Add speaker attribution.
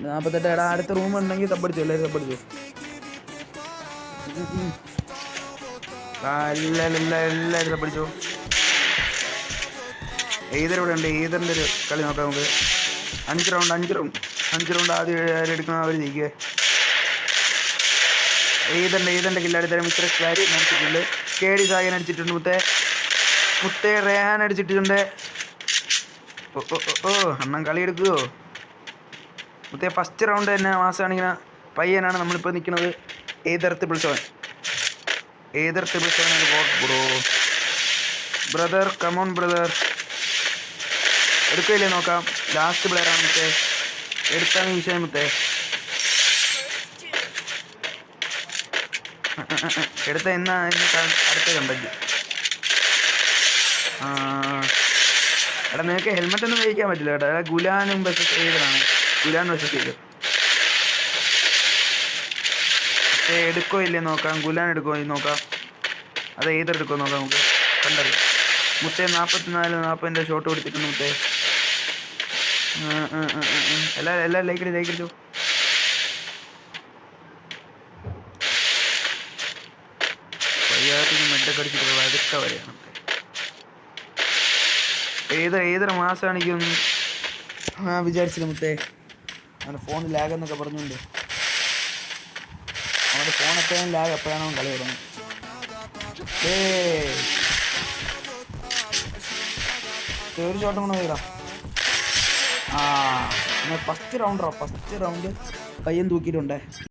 Speaker 1: 48. എടാ അടുത്ത റൂം ഉണ്ടെങ്കിൽ തപ്പടിച്ചു, എല്ലാവരും തപ്പടിച്ചു. എല്ലാവരും തപ്പടിച്ചു. എയ്തർ ഇവിടെ ഉണ്ട്. എയ്തറിൻ്റെ ഒരു കളി നോക്കാം നമുക്ക്. 5 റൗണ്ട് ആദ്യം എടുക്കണം, അവർ ജയിക്കുക. എയ്തറിൻ്റെ കില്ലാടി മിസ്റ്റർ ക്ലാരി അടിച്ചിട്ടുണ്ട്. KD സായൻ അടിച്ചിട്ടുണ്ട്. മുത്തേ റേഹാൻ അടിച്ചിട്ടുണ്ട്. ഓ അണ്ണൻ കളി എടുക്കുമോ മുത്തേ? ഫസ്റ്റ് റൗണ്ട് തന്നെ മാസമാണിങ്ങനെ പയ്യനാണ് നമ്മളിപ്പോൾ നിൽക്കുന്നത്. ഏതർ 777 ബ്രോ. ബ്രദർ കമോൺ ബ്രദർ, എടുക്കില്ലേ നോക്കാം. ലാസ്റ്റ് പ്ലെയറാണ് മുത്തേ, എടുത്താണ് വിഷയം മുത്തേ. എടുത്ത എന്നാ അടുത്ത കണ്ടത്. എടാ നിനക്ക് ഹെൽമെറ്റ് ഒന്നും കഴിക്കാൻ പറ്റില്ല കേട്ടോ. എടാ ഗുലാനും ബസ് ഏതാണ്? ഗുലാൻ ബസ് ചെയ്തു. എടുക്കോ ഇല്ലേ നോക്കാം. ഗുലാൻ എടുക്കോ നോക്കാം, അത് ഏതെടുക്കോ നോക്കാം നമുക്ക്. കണ്ടല്ലോ മുത്തേ 44-40 ഷോട്ട് കൊടുത്തിട്ടുണ്ട് മുത്തേ. എല്ലാവരും ലൈക്ക് അടിച്ചു. വയ്യാത്തിന് മെഡൊക്കെ അടിച്ചിട്ട് വഴുക്ക വരെയാണ്. ഏതൊരു മാസമാണെനിക്കൊന്നും വിചാരിച്ചില്ല മുത്തേ. അവൻ്റെ ഫോൺ ലാഗ് എന്നൊക്കെ പറഞ്ഞുകൊണ്ട് അവൻ്റെ ഫോൺ എപ്പോഴും ലാഗ്, എപ്പോഴാണ് അവൻ കളി തുടങ്ങുന്നത്. ഒരു ഷോട്ടും കൂടെ വീടാം. ഫസ്റ്റ് റൗണ്ട് പയ്യൻ തൂക്കിയിട്ടുണ്ടേ.